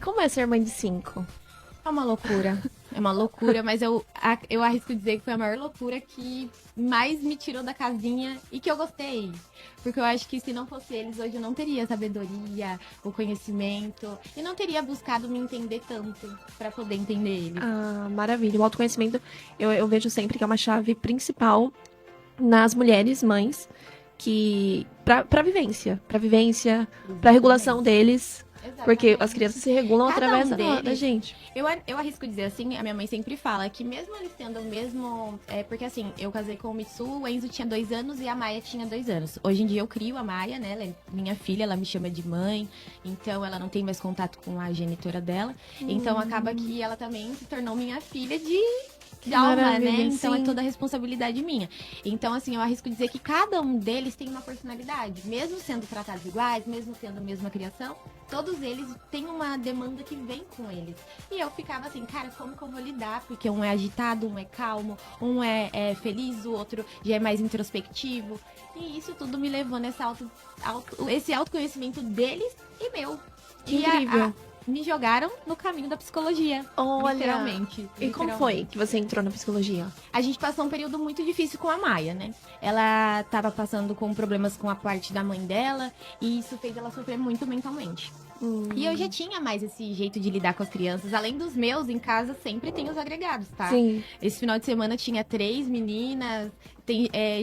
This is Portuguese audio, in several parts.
como é ser mãe de 5? É uma loucura. É uma loucura, mas eu arrisco dizer que foi a maior loucura que mais me tirou da casinha e que eu gostei. Porque eu acho que se não fosse eles, hoje eu não teria a sabedoria, o conhecimento e não teria buscado me entender tanto pra poder entender eles. Ah, maravilha. O autoconhecimento, eu vejo sempre que é uma chave principal nas mulheres, mães, que pra vivência, pra regulação deles. Porque Exatamente. as crianças se regulam Cada através um da deles, gente. eu arrisco dizer assim, a minha mãe sempre fala que mesmo eles tendo o mesmo... porque assim, eu casei com o Mitsu, o Enzo tinha 2 anos e a Maia tinha 2 anos. Hoje em dia eu crio a Maia, né? Ela é minha filha, ela me chama de mãe. Então ela não tem mais contato com a genitora dela. Então acaba que ela também se tornou minha filha de alma, né? Maravilha, Então sim. é toda a responsabilidade minha. Então, assim, eu arrisco dizer que cada um deles tem uma personalidade. Mesmo sendo tratados iguais, mesmo tendo a mesma criação, todos eles têm uma demanda que vem com eles. E eu ficava assim, cara, como que eu vou lidar? Porque um é agitado, um é calmo, um é feliz, o outro já é mais introspectivo. E isso tudo me levou nessa esse autoconhecimento deles e meu. Que E incrível. me jogaram no caminho da psicologia. Olha. Literalmente. E como foi que você entrou na psicologia? A gente passou um período muito difícil com a Maia, né? Ela tava passando com problemas com a parte da mãe dela e isso fez ela sofrer muito mentalmente. E eu já tinha mais esse jeito de lidar com as crianças. Além dos meus, em casa sempre tem os agregados, tá? Sim. Esse final de semana tinha 3 meninas.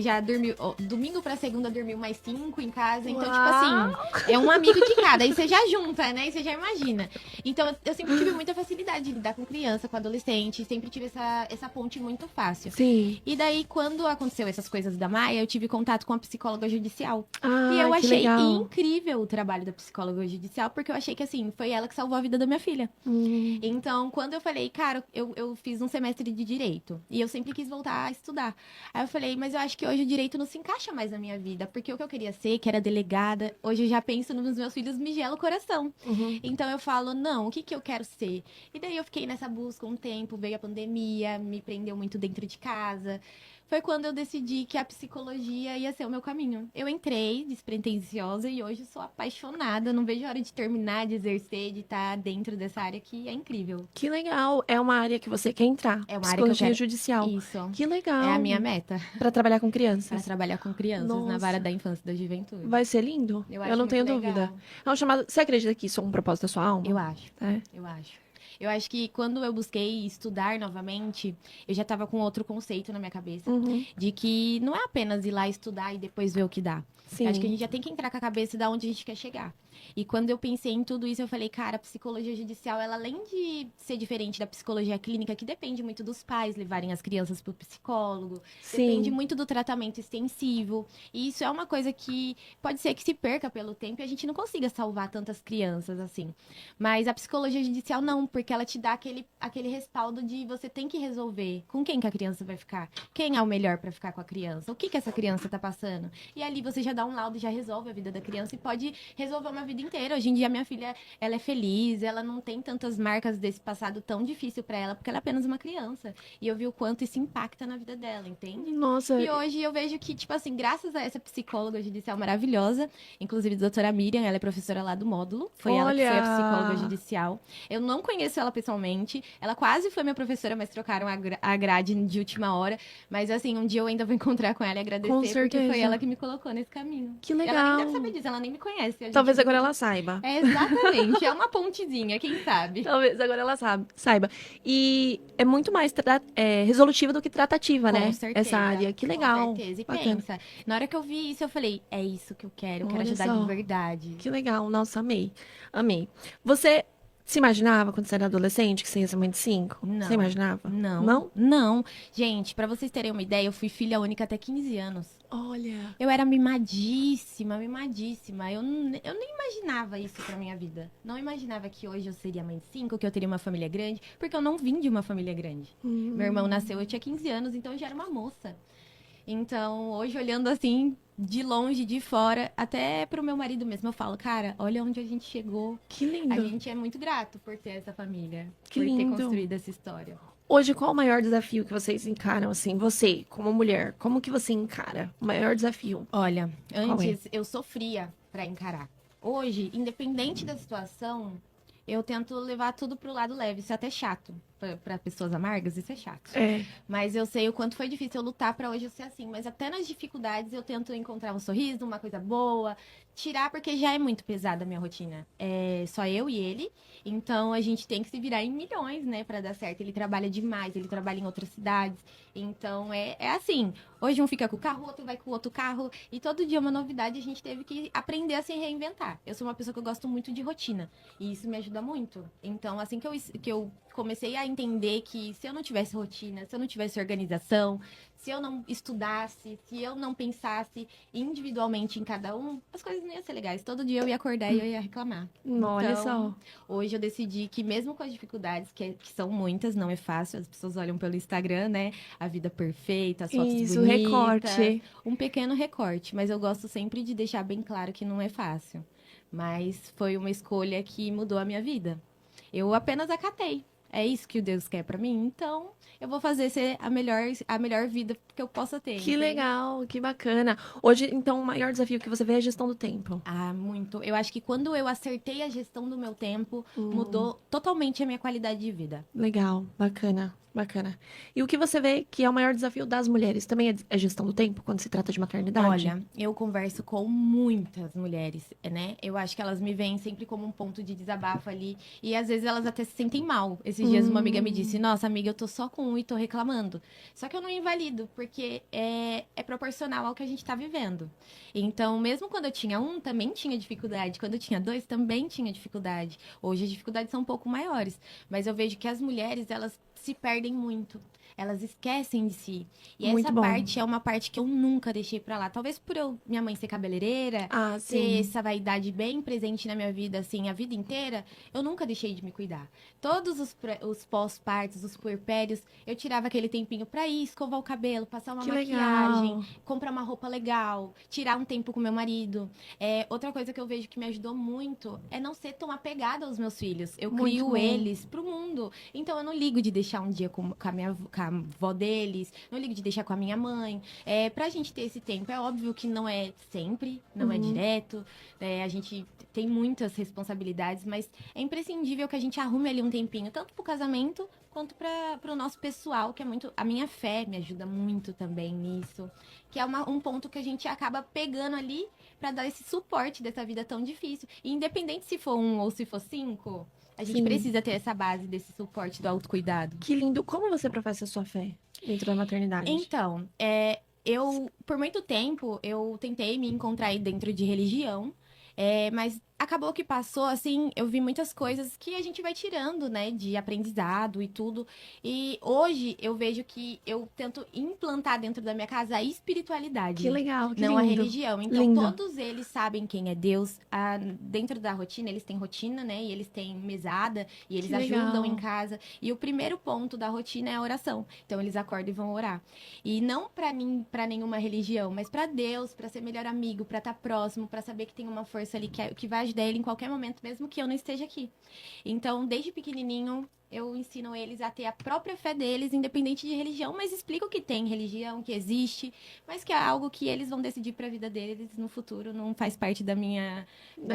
Já dormiu. Domingo pra segunda dormiu mais 5 em casa. Então, tipo assim, é um amigo de cada. Aí você já junta, né? E você já imagina. Então, eu sempre tive muita facilidade de lidar com criança, com adolescente. Sempre tive essa ponte muito fácil. Sim. E daí, quando aconteceu essas coisas da Maia, eu tive contato com a psicóloga judicial. Ah, E eu que achei legal. incrível o trabalho da psicóloga judicial, porque eu achei que, assim, foi ela que salvou a vida da minha filha. Então, quando eu falei, cara, eu fiz um semestre de direito e eu sempre quis voltar a estudar. Aí eu falei, mas eu acho que hoje o direito não se encaixa mais na minha vida, porque o que eu queria ser, que era delegada, hoje eu já penso nos meus filhos, me gela o coração. Então eu falo, não, o que eu quero ser? E daí eu fiquei nessa busca um tempo, veio a pandemia, me prendeu muito dentro de casa. Foi quando eu decidi que a psicologia ia ser o meu caminho. Eu entrei despretensiosa e hoje sou apaixonada. Não vejo a hora de terminar, de exercer, de estar dentro dessa área que é incrível. Que legal. É uma área que você quer entrar. É uma área que eu Psicologia quero. judicial. Isso. Que legal. É a minha meta. Pra trabalhar com Para crianças. trabalhar com crianças na Nossa. vara da infância e da juventude. Vai ser lindo? Eu acho não muito tenho legal. dúvida. É um chamado... Você acredita que isso é um propósito da sua alma? Eu acho. É. Eu acho. Eu acho que quando eu busquei estudar novamente, eu já estava com outro conceito na minha cabeça. De que não é apenas ir lá estudar e depois ver o que dá. Sim. Eu acho que a gente já tem que entrar com a cabeça de onde a gente quer chegar. E quando eu pensei em tudo isso, eu falei, cara, a psicologia judicial, ela além de ser diferente da psicologia clínica, que depende muito dos pais levarem as crianças pro psicólogo, Sim. depende muito do tratamento extensivo. E isso é uma coisa que pode ser que se perca pelo tempo e a gente não consiga salvar tantas crianças assim. Mas a psicologia judicial não, porque ela te dá aquele respaldo de você tem que resolver com quem que a criança vai ficar, quem é o melhor para ficar com a criança, o que essa criança tá passando. E ali você já dá um laudo, já resolve a vida da criança e pode resolver uma vida inteira. Hoje em dia minha filha, ela é feliz, ela não tem tantas marcas desse passado tão difícil para ela, porque ela é apenas uma criança. E eu vi o quanto isso impacta na vida dela, entende? Nossa. E hoje eu vejo que, tipo assim, graças a essa psicóloga judicial maravilhosa, inclusive a doutora Miriam, ela é professora lá do módulo, foi ela que foi a psicóloga judicial. Eu não conheço ela pessoalmente, ela quase foi minha professora, mas trocaram a grade de última hora. Mas assim, um dia eu ainda vou encontrar com ela e agradecer, Com porque certeza. foi ela que me colocou nesse caminho. Que legal. Ela nem deve saber disso, ela nem me conhece. Talvez agora ela saiba. É, exatamente, é uma pontezinha, quem sabe? Talvez agora ela saiba. E é muito mais resolutiva do que tratativa, né? Com certeza. Essa área. Que legal. Com certeza. E Bacana. pensa, na hora que eu vi isso, eu falei, é isso que eu quero Olha ajudar só. de verdade. Que legal. Nossa, amei. Amei. Você se imaginava, quando você era adolescente, que você ia ser mãe de 5? Não. Você imaginava? Não. Não? Não. Gente, pra vocês terem uma ideia, eu fui filha única até 15 anos. Olha. Eu era mimadíssima, mimadíssima. Eu nem imaginava isso pra minha vida. Não imaginava que hoje eu seria mãe de 5, que eu teria uma família grande, porque eu não vim de uma família grande. Meu irmão nasceu, eu tinha 15 anos, então eu já era uma moça. Então, hoje, olhando assim, de longe, de fora, até pro meu marido mesmo, eu falo, cara, olha onde a gente chegou. Que lindo. A gente é muito grato por ter essa família, Que por lindo. ter construído essa história. Hoje, qual o maior desafio que vocês encaram, assim? Você, como mulher, como que você encara o maior desafio? Olha, antes eu sofria pra encarar. Hoje, independente da situação, eu tento levar tudo pro lado leve. Isso é até chato. Pra pessoas amargas, isso é chato. É. Mas eu sei o quanto foi difícil eu lutar pra hoje eu ser assim. Mas até nas dificuldades eu tento encontrar um sorriso, uma coisa boa. Tirar, porque já é muito pesada a minha rotina. É só eu e ele. Então a gente tem que se virar em milhões, né, pra dar certo. Ele trabalha demais, ele trabalha em outras cidades. Então é assim. Hoje um fica com o carro, o outro vai com o outro carro. E todo dia é uma novidade. A gente teve que aprender a se reinventar. Eu sou uma pessoa que eu gosto muito de rotina. E isso me ajuda muito. Então, assim que eu comecei a entender que se eu não tivesse rotina, se eu não tivesse organização, se eu não estudasse, se eu não pensasse individualmente em cada um, as coisas não iam ser legais. Todo dia eu ia acordar e eu ia reclamar. Olha Então, só. hoje eu decidi que mesmo com as dificuldades, que são muitas, não é fácil, as pessoas olham pelo Instagram, né? A vida perfeita, as fotos Isso, bonitas. recorte. Um pequeno recorte, mas eu gosto sempre de deixar bem claro que não é fácil. Mas foi uma escolha que mudou a minha vida. Eu apenas acatei. É isso que o Deus quer pra mim, então eu vou fazer ser a melhor vida que eu possa ter. Que entende? legal, que bacana. Hoje, então, o maior desafio que você vê é a gestão do tempo. Ah, muito. Eu acho que quando eu acertei a gestão do meu tempo, mudou totalmente a minha qualidade de vida. Legal, bacana, bacana. E o que você vê que é o maior desafio das mulheres? Também é a gestão do tempo, quando se trata de maternidade? Olha, eu converso com muitas mulheres, né? Eu acho que elas me veem sempre como um ponto de desabafo ali. E às vezes elas até se sentem mal. Esses dias uma amiga me disse: Nossa, amiga, eu tô só com um e tô reclamando. Só que eu não invalido, porque é proporcional ao que a gente tá vivendo. Então, mesmo quando eu tinha um, também tinha dificuldade. Quando eu tinha dois, também tinha dificuldade. Hoje as dificuldades são um pouco maiores. Mas eu vejo que as mulheres, elas se perdem muito. Elas esquecem de si. E Muito essa bom. parte é uma parte que eu nunca deixei pra lá. Talvez por minha mãe ser cabeleireira, Ah, ter sim. essa vaidade bem presente na minha vida, assim, a vida inteira, eu nunca deixei de me cuidar. Todos os pós-partos, os puerpérios, eu tirava aquele tempinho pra ir, escovar o cabelo, passar uma Que maquiagem, legal. comprar uma roupa legal, tirar um tempo com meu marido. Outra coisa que eu vejo que me ajudou muito é não ser tão apegada aos meus filhos. Eu Muito crio bom. eles pro mundo. Então eu não ligo de deixar um dia com a avó deles, não ligo de deixar com a minha mãe. Pra gente ter esse tempo, é óbvio que não é sempre, não é direto. A gente tem muitas responsabilidades, mas é imprescindível que a gente arrume ali um tempinho, tanto pro casamento quanto para o nosso pessoal, que é muito. A minha fé me ajuda muito também nisso. Que é um ponto que a gente acaba pegando ali para dar esse suporte dessa vida tão difícil. E independente se for um ou se for cinco, a gente Sim. precisa ter essa base desse suporte do autocuidado. Que lindo. Como você professa a sua fé dentro da maternidade? Então, eu, por muito tempo, eu tentei me encontrar aí dentro de religião, mas acabou que passou, assim, eu vi muitas coisas que a gente vai tirando, né, de aprendizado e tudo. E hoje eu vejo que eu tento implantar dentro da minha casa a espiritualidade. Que legal, que Não a lindo. religião. Então, Lindo. todos eles sabem quem é Deus. Dentro da rotina, eles têm rotina, né? E eles têm mesada, e eles Que ajudam legal. em casa. E o primeiro ponto da rotina é a oração. Então, eles acordam e vão orar. E não para nenhuma religião, mas para Deus, para ser melhor amigo, para estar próximo, para saber que tem uma força ali que vai ajudar ele em qualquer momento, mesmo que eu não esteja aqui. Então, desde pequenininho, eu ensino eles a ter a própria fé deles, independente de religião, mas explico que tem religião, que existe, mas que é algo que eles vão decidir para a vida deles no futuro, não faz parte da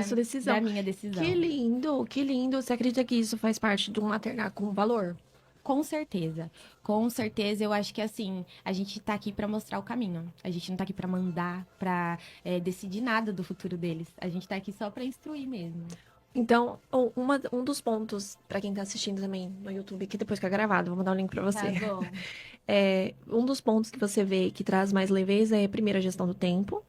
sua decisão. Da minha decisão. Que lindo, que lindo. Você acredita que isso faz parte de um maternar com valor? Com certeza. Com certeza, eu acho que assim, a gente tá aqui pra mostrar o caminho. A gente não tá aqui pra mandar, pra decidir nada do futuro deles. A gente tá aqui só pra instruir mesmo. Então, um dos pontos, pra quem tá assistindo também no YouTube, que depois fica gravado, vou mandar o link pra você. Tá bom. Um dos pontos que você vê que traz mais leveza é, primeiro, a gestão do tempo.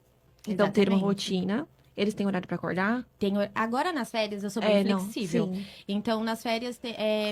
Então, ter uma Exatamente. rotina. Eles têm horário pra acordar? Agora nas férias eu sou bem Não, flexível. sim. Então, nas férias,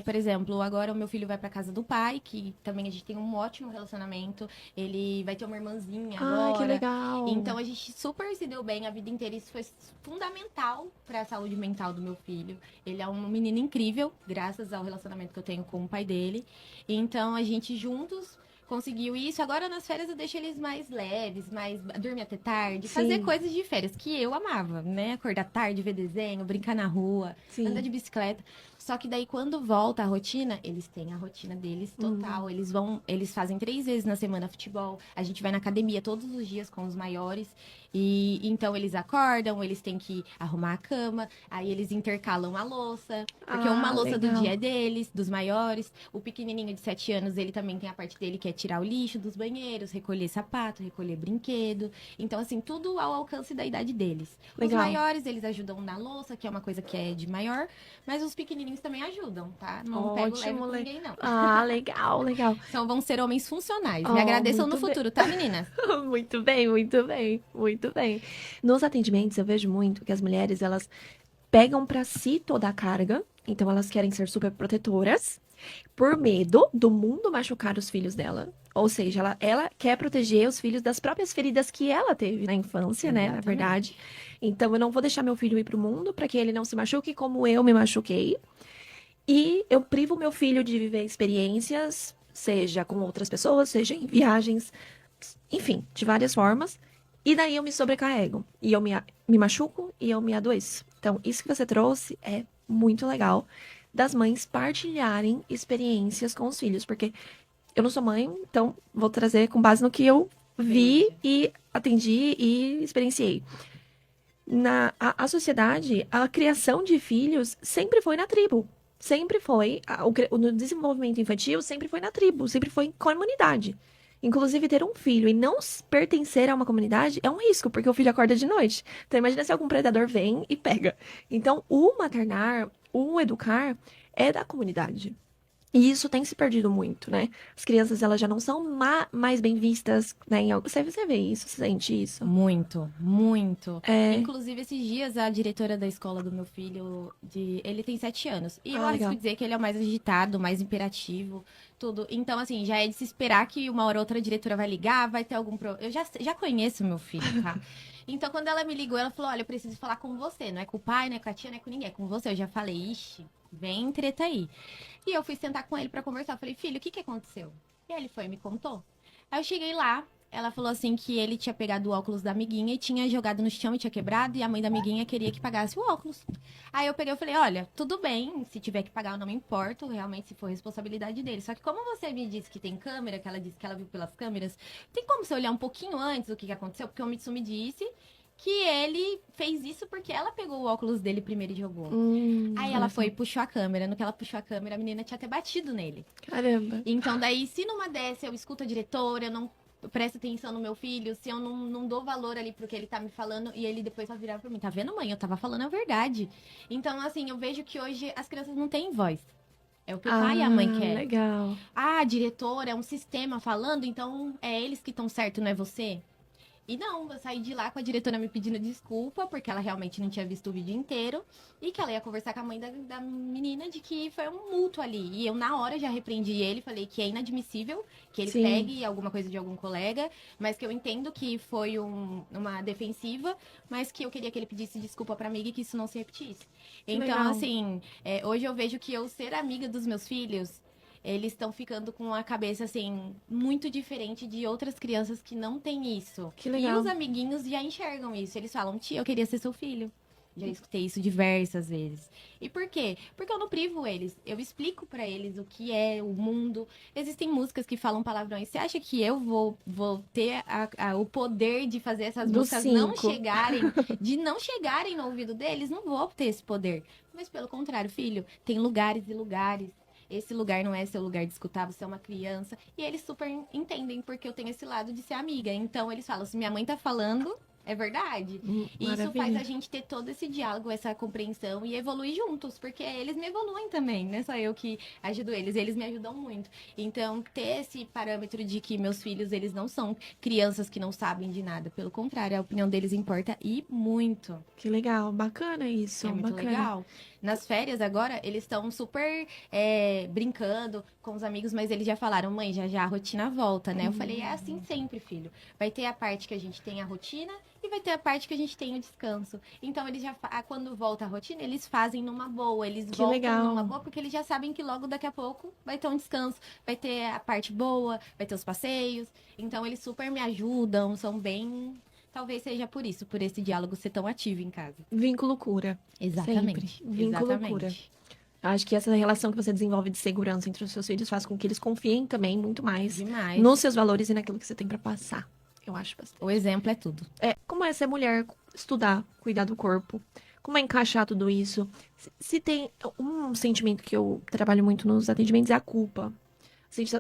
por exemplo, agora o meu filho vai pra casa do pai, que também a gente tem um ótimo relacionamento. Ele vai ter uma irmãzinha agora. Ah, que legal. Então a gente super se deu bem a vida inteira. Isso foi fundamental para a saúde mental do meu filho. Ele é um menino incrível, graças ao relacionamento que eu tenho com o pai dele. Então a gente juntos conseguiu isso. Agora nas férias eu deixo eles mais leves, mais dormir até tarde, Sim. fazer coisas de férias que eu amava, né? Acordar tarde, ver desenho, brincar na rua, Sim. andar de bicicleta. Só que daí quando volta a rotina, eles têm a rotina deles total. Eles fazem 3 vezes na semana futebol. A gente vai na academia todos os dias com os maiores. E então eles acordam, eles têm que arrumar a cama, aí eles intercalam a louça, porque uma louça do legal. dia é deles, dos maiores. O pequenininho de 7 anos, ele também tem a parte dele que é tirar o lixo dos banheiros, recolher sapato, recolher brinquedo. Então, assim, tudo ao alcance da idade deles. Os Legal. maiores, eles ajudam na louça, que é uma coisa que é de maior, mas os pequenininhos também ajudam, tá? Não pego leve com ninguém, não. Legal, legal. Então vão ser homens funcionais. Me agradeçam no futuro, tá, meninas? Muito bem, muito bem, muito bem. Nos atendimentos eu vejo muito que as mulheres, elas pegam pra si toda a carga, então elas querem ser super protetoras, por medo do mundo machucar os filhos dela. Ou seja, ela quer proteger os filhos das próprias feridas que ela teve na infância, né, na Exatamente. verdade. Então eu não vou deixar meu filho ir pro mundo pra que ele não se machuque como eu me machuquei. E eu privo meu filho de viver experiências, seja com outras pessoas, seja em viagens, enfim, de várias formas. E daí eu me sobrecarrego. E eu me machuco e eu me adoeço. Então, isso que você trouxe é muito legal das mães partilharem experiências com os filhos. Porque eu não sou mãe, então vou trazer com base no que eu vi e atendi e experienciei. A sociedade, a criação de filhos sempre foi na tribo. Sempre foi. No desenvolvimento infantil, sempre foi na tribo, sempre foi em comunidade. Inclusive, ter um filho e não pertencer a uma comunidade é um risco, porque o filho acorda de noite. Então, imagina se algum predador vem e pega. Então, o maternar, o educar, é da comunidade. E isso tem se perdido muito, né? As crianças, elas já não são mais bem vistas, né? Você vê isso, você sente isso. Muito, muito. É. Inclusive, esses dias, a diretora da escola do meu filho, ele tem 7 anos. E eu arrisco Legal. dizer que ele é o mais agitado, mais imperativo, tudo. Então, assim, já é de se esperar que uma hora ou outra a diretora vai ligar, vai ter algum problema. Eu já conheço meu filho, tá? Então, quando ela me ligou, ela falou, olha, eu preciso falar com você. Não é com o pai, não é com a tia, não é com ninguém, é com você. Eu já falei, ixi, vem treta aí. E eu fui sentar com ele pra conversar. Eu falei, filho, o que aconteceu? E aí ele foi e me contou. Aí eu cheguei lá, ela falou assim que ele tinha pegado o óculos da amiguinha e tinha jogado no chão e tinha quebrado, e a mãe da amiguinha queria que pagasse o óculos. Aí eu peguei e falei, olha, tudo bem, se tiver que pagar eu não me importo, realmente se for responsabilidade dele. Só que como você me disse que tem câmera, que ela disse que ela viu pelas câmeras, tem como você olhar um pouquinho antes o que aconteceu? Porque o Mitsu me disse que ele fez isso porque ela pegou o óculos dele primeiro e jogou. Aí ela foi e puxou a câmera. No que ela puxou a câmera, a menina tinha até batido nele. Caramba. Então, daí, se numa dessa eu escuto a diretora, eu não presto atenção no meu filho, se eu não dou valor ali pro que ele tá me falando, e ele depois vai virar pra mim, tá vendo, mãe? Eu tava falando a verdade. Então, assim, eu vejo que hoje as crianças não têm voz. É o que o pai e a mãe querem. Legal. A diretora é um sistema falando, então é eles que estão certo, não é você? E não, eu saí de lá com a diretora me pedindo desculpa, porque ela realmente não tinha visto o vídeo inteiro, e que ela ia conversar com a mãe da menina de que foi um mútuo ali. E eu, na hora, já repreendi ele, falei que é inadmissível que ele Sim. pegue alguma coisa de algum colega, mas que eu entendo que foi uma defensiva, mas que eu queria que ele pedisse desculpa pra amiga e que isso não se repetisse. Então, Legal. assim, hoje eu vejo que eu ser amiga dos meus filhos, eles estão ficando com a cabeça, assim, muito diferente de outras crianças que não têm isso. Que legal. E os amiguinhos já enxergam isso. Eles falam, tia, eu queria ser seu filho. Já escutei isso diversas vezes. E por quê? Porque eu não privo eles. Eu explico pra eles o que é o mundo. Existem músicas que falam palavrões. Você acha que eu vou ter o poder de fazer essas Dos músicas 5. não chegarem no ouvido deles? Não vou ter esse poder. Mas pelo contrário, filho, tem lugares e lugares. Esse lugar não é seu lugar de escutar, você é uma criança. E eles super entendem, porque eu tenho esse lado de ser amiga. Então, eles falam, se minha mãe tá falando, é verdade. E isso faz a gente ter todo esse diálogo, essa compreensão e evoluir juntos. Porque eles me evoluem também, não é só eu que ajudo eles. Eles me ajudam muito. Então, ter esse parâmetro de que meus filhos, eles não são crianças que não sabem de nada. Pelo contrário, a opinião deles importa e muito. Que legal, bacana isso. É muito bacana. legal. Nas férias agora, eles estão super brincando com os amigos, mas eles já falaram, mãe, já já a rotina volta, né? Eu falei, é assim sempre, filho. Vai ter a parte que a gente tem a rotina e vai ter a parte que a gente tem o descanso. Então, eles já, quando volta a rotina, eles fazem numa boa, eles Que voltam legal. numa boa, porque eles já sabem que logo daqui a pouco vai ter um descanso, vai ter a parte boa, vai ter os passeios. Então, eles super me ajudam, são bem... Talvez seja por isso, por esse diálogo ser tão ativo em casa. Vínculo cura. Exatamente. Sempre. Vínculo cura. Acho que essa relação que você desenvolve de segurança entre os seus filhos faz com que eles confiem também muito mais Demais. nos seus valores e naquilo que você tem pra passar. Eu acho bastante. O exemplo é tudo. Como é ser mulher, estudar, cuidar do corpo? Como é encaixar tudo isso? Se tem um sentimento que eu trabalho muito nos atendimentos é a culpa.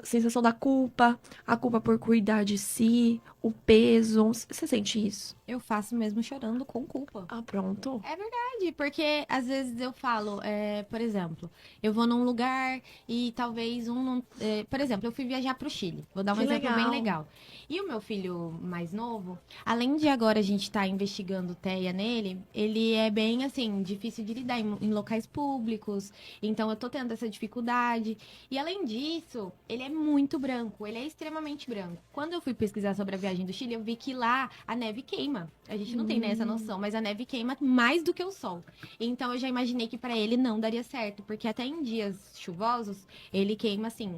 Sensação da culpa, a culpa por cuidar de si, o peso. Você sente isso? Eu faço mesmo chorando com culpa. Ah, pronto. É verdade, porque às vezes eu falo, por exemplo, eu vou num lugar e talvez por exemplo, eu fui viajar pro Chile. Vou dar um Que exemplo legal. bem legal. E o meu filho mais novo, além de agora a gente estar investigando TEA nele, ele é bem, assim, difícil de lidar em locais públicos. Então eu tô tendo essa dificuldade. E além disso, ele é muito branco, ele é extremamente branco. Quando eu fui pesquisar sobre a viagem do Chile, eu vi que lá a neve queima. A gente não tem nessa noção, mas a neve queima mais do que o sol. Então eu já imaginei que pra ele não daria certo, porque até em dias chuvosos, ele queima assim.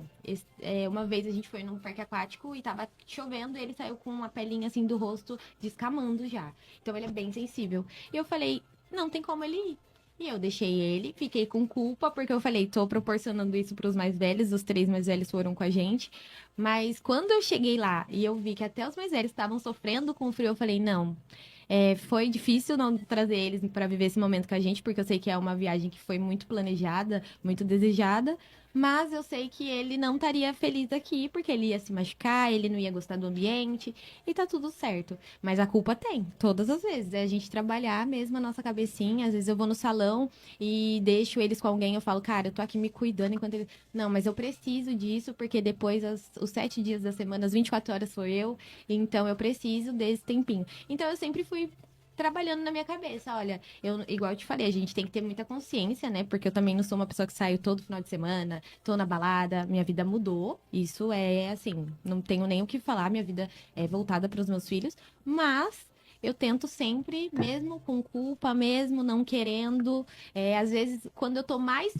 Uma vez a gente foi num parque aquático e tava chovendo e ele saiu com uma pelinha assim do rosto descamando já. Então ele é bem sensível. E eu falei, não tem como ele ir. E eu deixei ele, fiquei com culpa, porque eu falei, tô proporcionando isso pros mais velhos, os 3 mais velhos foram com a gente. Mas quando eu cheguei lá e eu vi que até os mais velhos estavam sofrendo com o frio, eu falei, não. Foi difícil não trazer eles para viver esse momento com a gente, porque eu sei que é uma viagem que foi muito planejada, muito desejada. Mas eu sei que ele não estaria feliz aqui, porque ele ia se machucar, ele não ia gostar do ambiente, e tá tudo certo. Mas a culpa tem, todas as vezes. É a gente trabalhar mesmo a nossa cabecinha. Às vezes eu vou no salão e deixo eles com alguém, eu falo, cara, eu tô aqui me cuidando enquanto eles. Não, mas eu preciso disso, porque depois, os 7 dias da semana, as 24 horas sou eu, então eu preciso desse tempinho. Então eu sempre fui trabalhando na minha cabeça, olha, igual eu te falei, a gente tem que ter muita consciência, né? Porque eu também não sou uma pessoa que saio todo final de semana, tô na balada, minha vida mudou. Isso é assim, não tenho nem o que falar, minha vida é voltada para os meus filhos, mas eu tento sempre, mesmo com culpa, mesmo não querendo, às vezes quando eu tô mais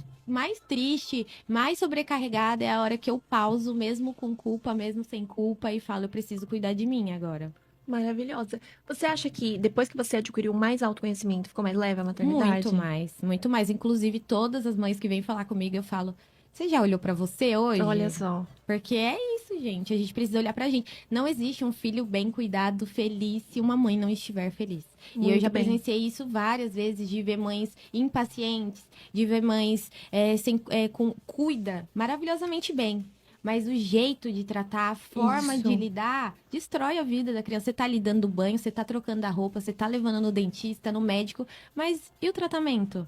triste, mais sobrecarregada, é a hora que eu pauso, mesmo com culpa, mesmo sem culpa, e falo, eu preciso cuidar de mim agora. Maravilhosa. Você acha que depois que você adquiriu mais autoconhecimento, ficou mais leve a maternidade? Muito mais, muito mais. Inclusive, todas as mães que vêm falar comigo, eu falo, você já olhou pra você hoje? Olha só. Porque é isso, gente. A gente precisa olhar pra gente. Não existe um filho bem cuidado, feliz, se uma mãe não estiver feliz. Muito e eu já bem. presenciei isso várias vezes, de ver mães impacientes, de ver mães cuida maravilhosamente bem. Mas o jeito de tratar, a forma Isso. de lidar, destrói a vida da criança. Você tá lhe dando banho, você tá trocando a roupa, você tá levando no dentista, no médico. Mas e o tratamento?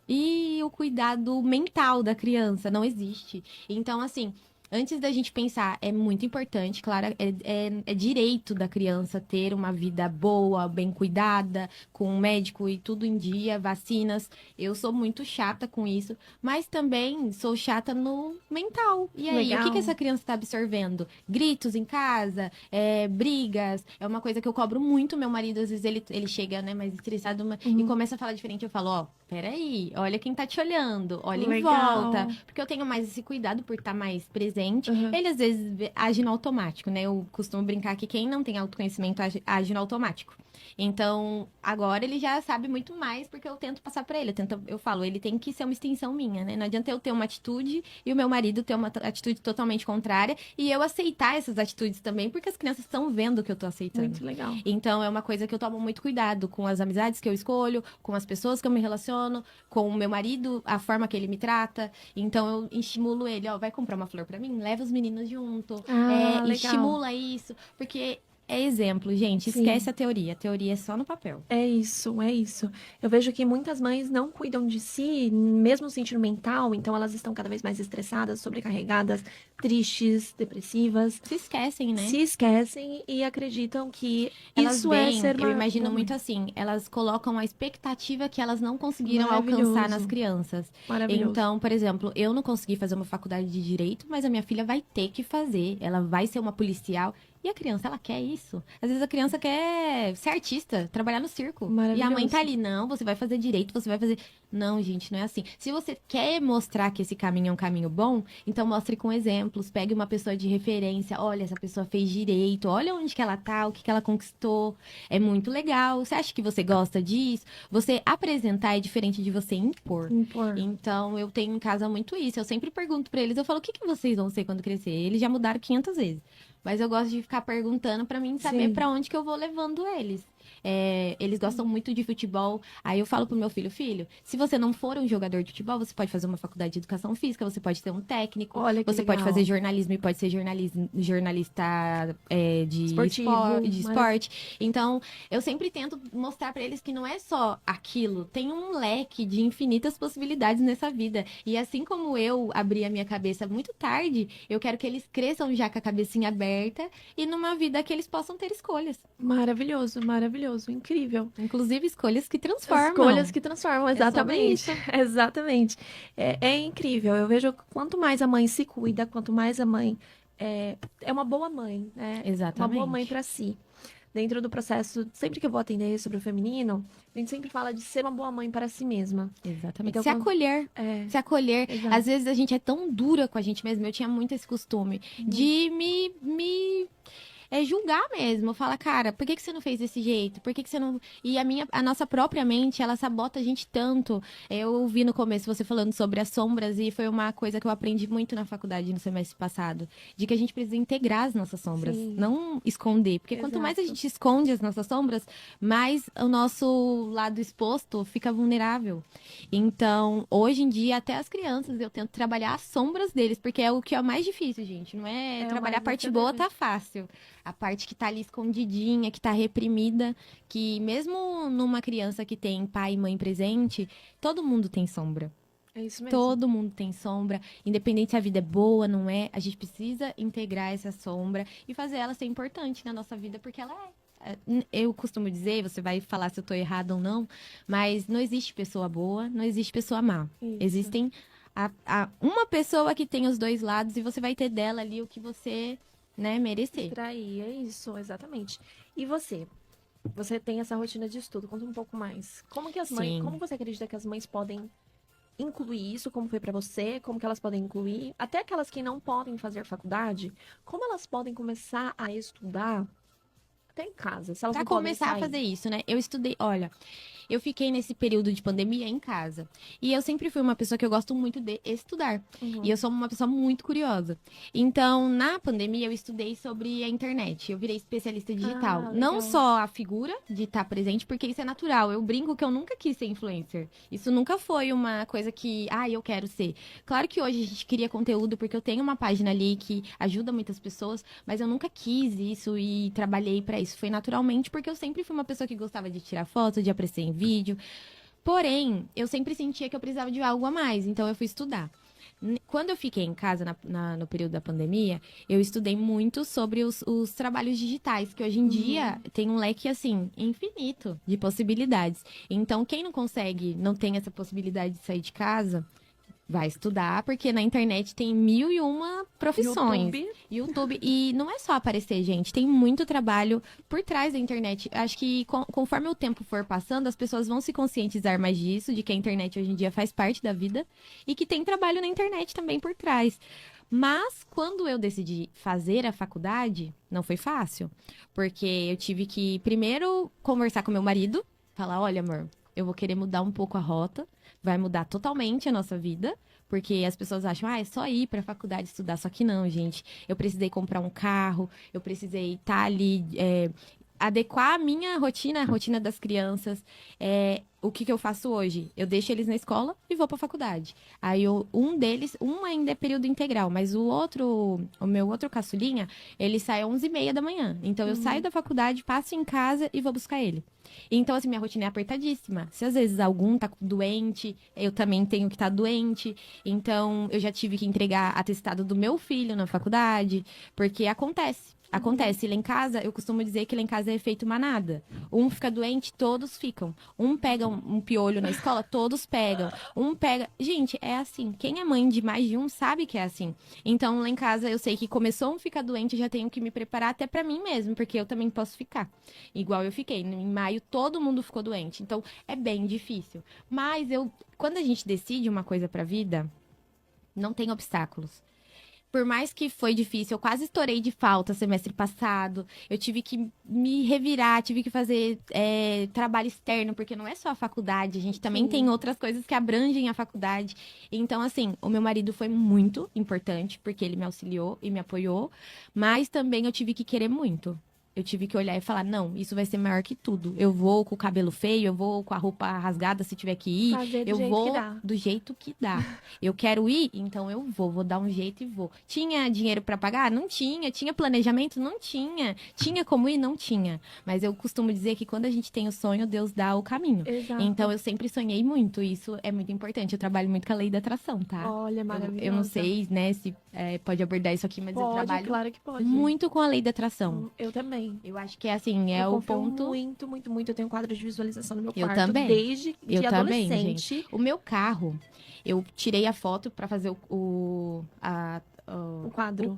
E o cuidado mental da criança? Não existe. Então, assim, antes da gente pensar, é muito importante, claro, é direito da criança ter uma vida boa, bem cuidada, com um médico e tudo em dia, vacinas. Eu sou muito chata com isso, mas também sou chata no mental. E aí, Legal. o que essa criança está absorvendo? Gritos em casa, brigas. É uma coisa que eu cobro muito meu marido. Às vezes ele chega, né, mais estressado e começa a falar diferente. Eu falo, ó, peraí, olha quem tá te olhando, olha em Legal. volta. Porque eu tenho mais esse cuidado por estar mais presente. Uhum. Ele às vezes age no automático, né? Eu costumo brincar que quem não tem autoconhecimento age no automático. Então, agora ele já sabe muito mais porque eu tento passar pra ele. Eu falo, ele tem que ser uma extensão minha, né? Não adianta eu ter uma atitude e o meu marido ter uma atitude totalmente contrária e eu aceitar essas atitudes também, porque as crianças estão vendo que eu tô aceitando. Muito legal. Então, é uma coisa que eu tomo muito cuidado com as amizades que eu escolho, com as pessoas que eu me relaciono, com o meu marido, a forma que ele me trata. Então, eu estimulo ele, ó, vai comprar uma flor pra mim? Leva os meninos junto. Ah, legal. Estimula isso. Porque é exemplo, gente. Sim. Esquece a teoria. A teoria é só no papel. É isso, é isso. Eu vejo que muitas mães não cuidam de si, mesmo no sentido mental, então elas estão cada vez mais estressadas, sobrecarregadas, tristes, depressivas, Se esquecem, né? se esquecem e acreditam que Elas isso é veem, ser eu uma imagino boa mãe. muito assim, elas colocam a expectativa que elas não conseguiram Maravilhoso. alcançar nas crianças. Maravilhoso. Então, por exemplo, eu não consegui fazer uma faculdade de direito, mas a minha filha vai ter que fazer. Ela vai ser uma policial. E a criança, ela quer isso. Às vezes a criança quer ser artista, trabalhar no circo. E a Maravilhoso. mãe tá ali, não, você vai fazer direito, você vai fazer. Não, gente, não é assim. Se você quer mostrar que esse caminho é um caminho bom, então mostre com exemplos. Pegue uma pessoa de referência. Olha, essa pessoa fez direito, olha onde que ela tá, o que que ela conquistou. É muito legal. Você acha que você gosta disso? Você apresentar é diferente de você impor. Impor. Então, eu tenho em casa muito isso. Eu sempre pergunto pra eles, eu falo, o que que vocês vão ser quando crescer? Eles já mudaram 500 vezes. Mas eu gosto de ficar perguntando pra mim saber Sim. pra onde que eu vou levando eles. Eles gostam muito de futebol. Aí eu falo pro meu filho, filho, se você não for um jogador de futebol, você pode fazer uma faculdade de educação física, você pode ser um técnico, Olha que você pode legal. fazer jornalismo e pode ser jornalista de Esportivo, de esporte. Então, eu sempre tento mostrar pra eles que não é só aquilo, tem um leque de infinitas possibilidades nessa vida. E assim como eu abri a minha cabeça muito tarde, eu quero que eles cresçam já com a cabecinha aberta e numa vida que eles possam ter escolhas. Maravilhoso, maravilhoso, incrível. Inclusive escolhas que transformam. Escolhas que transformam, exatamente. sobre Exatamente. É incrível. Eu vejo que quanto mais a mãe se cuida, quanto mais a mãe é uma boa mãe, né? Exatamente. Uma boa mãe para si. Dentro do processo, sempre que eu vou atender sobre o feminino, a gente sempre fala de ser uma boa mãe para si mesma. Exatamente. Então, se quando- acolher. É, Se acolher. exato. Às vezes a gente é tão dura com a gente mesma. Eu tinha muito esse costume de me julgar mesmo. Falar, cara, por que que você não fez desse jeito? Por que que você não. E a nossa própria mente, ela sabota a gente tanto. Eu ouvi no começo você falando sobre as sombras, e foi uma coisa que eu aprendi muito na faculdade no semestre passado. De que a gente precisa integrar as nossas sombras, Sim. não esconder. Porque quanto mais a Exato. gente esconde as nossas sombras, mais o nosso lado exposto fica vulnerável. Então, hoje em dia, até as crianças, eu tento trabalhar as sombras deles, porque é o que é o mais difícil, gente. Não é É o trabalhar a mais parte difícil boa, mesmo. tá fácil. A parte que tá ali escondidinha, que tá reprimida, que mesmo numa criança que tem pai e mãe presente, todo mundo tem sombra. É isso mesmo. Todo mundo tem sombra, independente se a vida é boa, não é, a gente precisa integrar essa sombra e fazer ela ser importante na nossa vida, porque ela é. Eu costumo dizer, você vai falar se eu tô errada ou não, mas não existe pessoa boa, não existe pessoa má. Isso. Existem uma pessoa que tem os dois lados e você vai ter dela ali o que você, né, merecer. Extrair, é isso, exatamente. E você? Você tem essa rotina de estudo, conta um pouco mais. Como que as mães, Sim. como você acredita que as mães podem incluir isso? Como foi pra você? Como que elas podem incluir? Até aquelas que não podem fazer faculdade, como elas podem começar a estudar até em casa? Se elas Pra não podem começar a sair. fazer isso, né? Eu estudei, olha, eu fiquei nesse período de pandemia em casa. E eu sempre fui uma pessoa que eu gosto muito de estudar. Uhum. E eu sou uma pessoa muito curiosa. Então, na pandemia, eu estudei sobre a internet. Eu virei especialista digital. Ah, Não legal. só a figura de estar presente, porque isso é natural. Eu brinco que eu nunca quis ser influencer. Isso nunca foi uma coisa que, eu quero ser. Claro que hoje a gente cria conteúdo, porque eu tenho uma página ali que ajuda muitas pessoas, mas eu nunca quis isso e trabalhei pra isso. Foi naturalmente, porque eu sempre fui uma pessoa que gostava de tirar foto, de aparecer em vídeo. Porém, eu sempre sentia que eu precisava de algo a mais, então eu fui estudar. Quando eu fiquei em casa no período da pandemia, eu estudei muito sobre os trabalhos digitais, que hoje em dia tem um leque, assim, infinito de possibilidades. Então, quem não consegue, não tem essa possibilidade de sair de casa, vai estudar, porque na internet tem 1001 profissões. YouTube. E não é só aparecer, gente. Tem muito trabalho por trás da internet. Acho que conforme o tempo for passando, as pessoas vão se conscientizar mais disso, de que a internet hoje em dia faz parte da vida e que tem trabalho na internet também por trás. Mas quando eu decidi fazer a faculdade, não foi fácil. Porque eu tive que primeiro conversar com meu marido, falar, olha, amor, eu vou querer mudar um pouco a rota, vai mudar totalmente a nossa vida, porque as pessoas acham, é só ir pra faculdade estudar, só que não, gente. Eu precisei comprar um carro, eu precisei estar ali adequar a minha rotina, a rotina das crianças. O que eu faço hoje? Eu deixo eles na escola e vou pra faculdade. Aí um deles, um ainda é período integral, mas o meu outro caçulinha, ele sai às 11h30 da manhã. Então eu saio da faculdade, passo em casa e vou buscar ele. Então, assim, minha rotina é apertadíssima. Se às vezes algum tá doente, eu também tenho que estar doente. Então, eu já tive que entregar atestado do meu filho na faculdade, porque acontece. Acontece, lá em casa, eu costumo dizer que lá em casa é efeito manada. Um fica doente, todos ficam. Um pega um piolho na escola, todos pegam. Um pega. Gente, é assim. Quem é mãe de mais de um sabe que é assim. Então, lá em casa, eu sei que começou um ficar doente, eu já tenho que me preparar até pra mim mesmo, porque eu também posso ficar. Igual eu fiquei. Em maio, todo mundo ficou doente. Então, é bem difícil. Mas quando a gente decide uma coisa pra vida, não tem obstáculos. Por mais que foi difícil, eu quase estourei de falta semestre passado. Eu tive que me revirar, tive que fazer trabalho externo, porque não é só a faculdade, a gente também tem outras coisas que abrangem a faculdade. Então, assim, o meu marido foi muito importante, porque ele me auxiliou e me apoiou, mas também eu tive que querer muito. Eu tive que olhar e falar, não, isso vai ser maior que tudo. Eu vou com o cabelo feio, eu vou com a roupa rasgada se tiver que ir. Fazer do Eu jeito vou que dá. do jeito que dá. Eu quero ir, então eu vou dar um jeito e vou. Tinha dinheiro pra pagar? Não tinha. Tinha planejamento? Não tinha. Tinha como ir? Não tinha. Mas eu costumo dizer que quando a gente tem o sonho, Deus dá o caminho. Exato. Então eu sempre sonhei muito, isso é muito importante. Eu trabalho muito com a lei da atração, tá? Olha, maravilhoso. Eu não sei, né, se pode abordar isso aqui, mas eu trabalho claro que pode. muito com a lei da atração. Eu também. Eu acho que é assim, eu o confio ponto. muito, muito, muito. Eu tenho um quadro de visualização no meu Eu quarto também. desde Eu de também, adolescente. gente. O meu carro, eu tirei a foto pra fazer o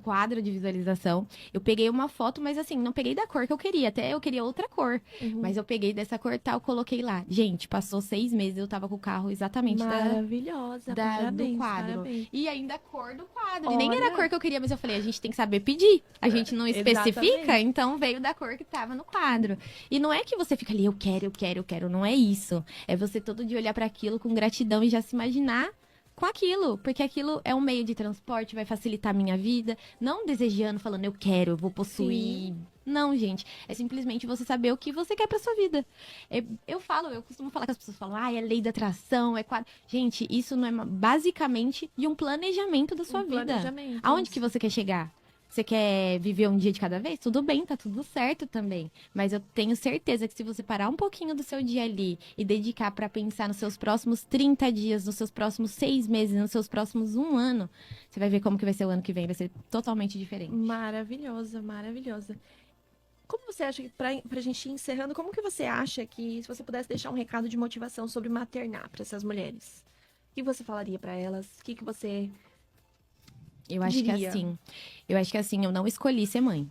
quadro de visualização. Eu peguei uma foto, mas assim, não peguei da cor que eu queria. Até eu queria outra cor. Mas eu peguei dessa cor tal, coloquei lá. Gente, passou 6 meses, eu tava com o carro exatamente Maravilhosa. Parabéns, do quadro. parabéns. E ainda a cor do quadro. E nem era a Olha. cor que eu queria, mas eu falei, a gente tem que saber pedir. A gente não especifica, Exatamente. então veio da cor que tava no quadro. E não é que você fica ali, eu quero. Não é isso. É você todo dia olhar para aquilo com gratidão e já se imaginar com aquilo, porque aquilo é um meio de transporte, vai facilitar a minha vida, não desejando, falando eu vou possuir. Sim. Não, gente, é simplesmente você saber o que você quer pra sua vida. Eu costumo falar que as pessoas falam, é lei da atração, é quadro. Gente, isso não é basicamente de um planejamento da sua vida. Planejamento. Aonde que você quer chegar? Você quer viver um dia de cada vez? Tudo bem, tá tudo certo também. Mas eu tenho certeza que se você parar um pouquinho do seu dia ali e dedicar pra pensar nos seus próximos 30 dias, nos seus próximos 6 meses, nos seus próximos 1 ano, você vai ver como que vai ser o ano que vem. Vai ser totalmente diferente. Maravilhosa, maravilhosa. Como você acha que, pra gente ir encerrando, como que você acha que, se você pudesse deixar um recado de motivação sobre maternar pra essas mulheres, o que você falaria pra elas? O que você Eu acho diria? que assim, eu não escolhi ser mãe.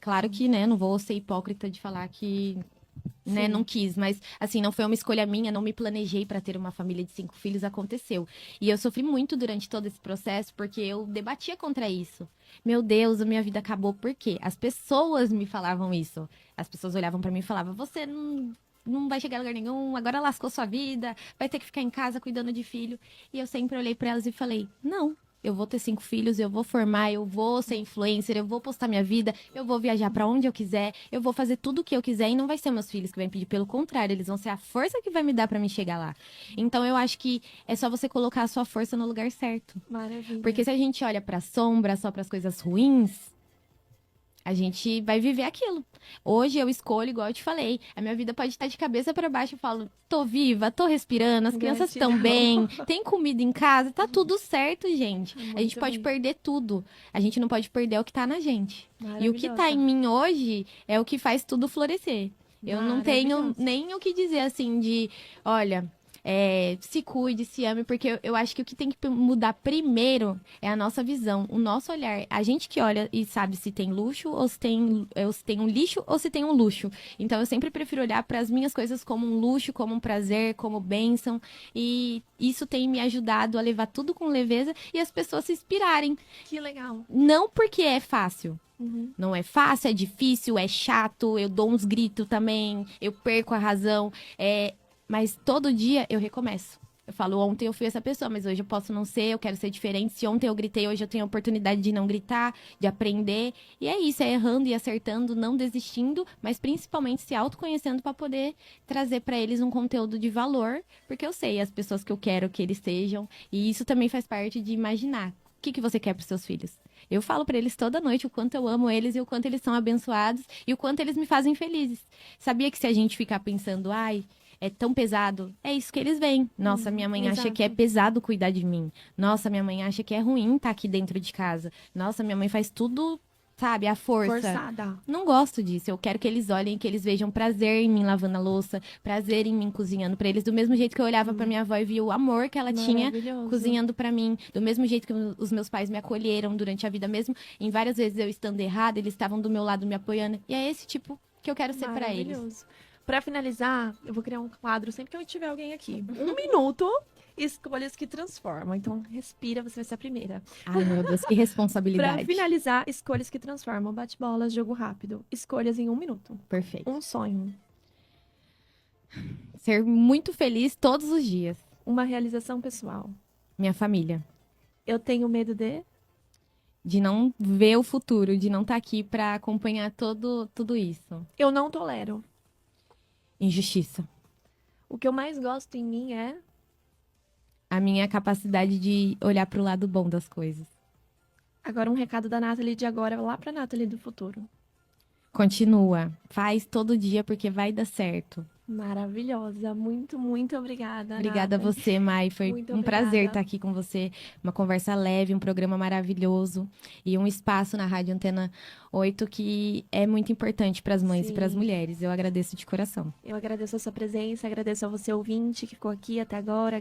Claro que, né, não vou ser hipócrita de falar que, né, Sim. não quis, mas assim, não foi uma escolha minha, não me planejei pra ter uma família de 5 filhos, aconteceu. E eu sofri muito durante todo esse processo, porque eu debatia contra isso. Meu Deus, a minha vida acabou, por quê? As pessoas me falavam isso. As pessoas olhavam pra mim e falavam, você não vai chegar a lugar nenhum, agora lascou sua vida, vai ter que ficar em casa cuidando de filho. E eu sempre olhei pra elas e falei, não. Eu vou ter 5 filhos, eu vou formar, eu vou ser influencer, eu vou postar minha vida, eu vou viajar pra onde eu quiser, eu vou fazer tudo o que eu quiser e não vai ser meus filhos que vão pedir, pelo contrário, eles vão ser a força que vai me dar pra me chegar lá. Então eu acho que é só você colocar a sua força no lugar certo. Maravilha. Porque se a gente olha pra sombra, só pras coisas ruins, a gente vai viver aquilo. Hoje eu escolho, igual eu te falei, a minha vida pode estar de cabeça para baixo. Eu falo, tô viva, tô respirando, as crianças estão bem, tem comida em casa, tá tudo certo, gente. A gente pode perder tudo. A gente não pode perder o que tá na gente. E o que tá em mim hoje é o que faz tudo florescer. Eu não tenho nem o que dizer assim de, olha, se cuide, se ame, porque eu acho que o que tem que mudar primeiro é a nossa visão, o nosso olhar. A gente que olha e sabe se tem luxo ou se tem um lixo ou se tem um luxo. Então eu sempre prefiro olhar para as minhas coisas como um luxo, como um prazer, como bênção. E isso tem me ajudado a levar tudo com leveza e as pessoas se inspirarem. Que legal. Não porque é fácil. Não é fácil, é difícil, é chato, eu dou uns gritos também, eu perco a razão. Mas todo dia eu recomeço. Eu falo, ontem eu fui essa pessoa, mas hoje eu posso não ser, eu quero ser diferente. Se ontem eu gritei, hoje eu tenho a oportunidade de não gritar, de aprender. E é isso, é errando e acertando, não desistindo, mas principalmente se autoconhecendo para poder trazer para eles um conteúdo de valor, porque eu sei as pessoas que eu quero que eles sejam. E isso também faz parte de imaginar. O que você quer para seus filhos? Eu falo para eles toda noite o quanto eu amo eles e o quanto eles são abençoados e o quanto eles me fazem felizes. Sabia que se a gente ficar pensando, ai, é tão pesado, é isso que eles veem. Nossa, minha mãe acha que é pesado cuidar de mim. Nossa, minha mãe acha que é ruim estar aqui dentro de casa. Nossa, minha mãe faz tudo, sabe, à força. Forçada. Não gosto disso. Eu quero que eles olhem, que eles vejam prazer em mim lavando a louça, prazer em mim cozinhando pra eles, do mesmo jeito que eu olhava pra minha avó e via o amor que ela tinha cozinhando pra mim, do mesmo jeito que os meus pais me acolheram durante a vida mesmo, em várias vezes eu estando errada, eles estavam do meu lado me apoiando. E é esse tipo que eu quero ser pra eles. Pra finalizar, eu vou criar um quadro sempre que eu tiver alguém aqui. 1 minuto, escolhas que transformam. Então, respira, você vai ser a primeira. Ai, meu Deus, que responsabilidade. Pra finalizar, escolhas que transformam. Bate-bolas, jogo rápido. Escolhas em 1 minuto. Perfeito. Um sonho. Ser muito feliz todos os dias. Uma realização pessoal. Minha família. Eu tenho medo de não ver o futuro, de não estar aqui pra acompanhar tudo isso. Eu não tolero. Injustiça. O que eu mais gosto em mim é a minha capacidade de olhar pro lado bom das coisas. Agora um recado da Nathalie de agora lá pra Nathalie do futuro. Continua. Faz todo dia porque vai dar certo. Maravilhosa. Muito, muito obrigada. Obrigada a você, Mai. Foi um prazer estar aqui com você. Uma conversa leve, um programa maravilhoso. E um espaço na Rádio Antena 8 que é muito importante para as mães e para as mulheres. Eu agradeço de coração. Eu agradeço a sua presença, agradeço a você, ouvinte, que ficou aqui até agora.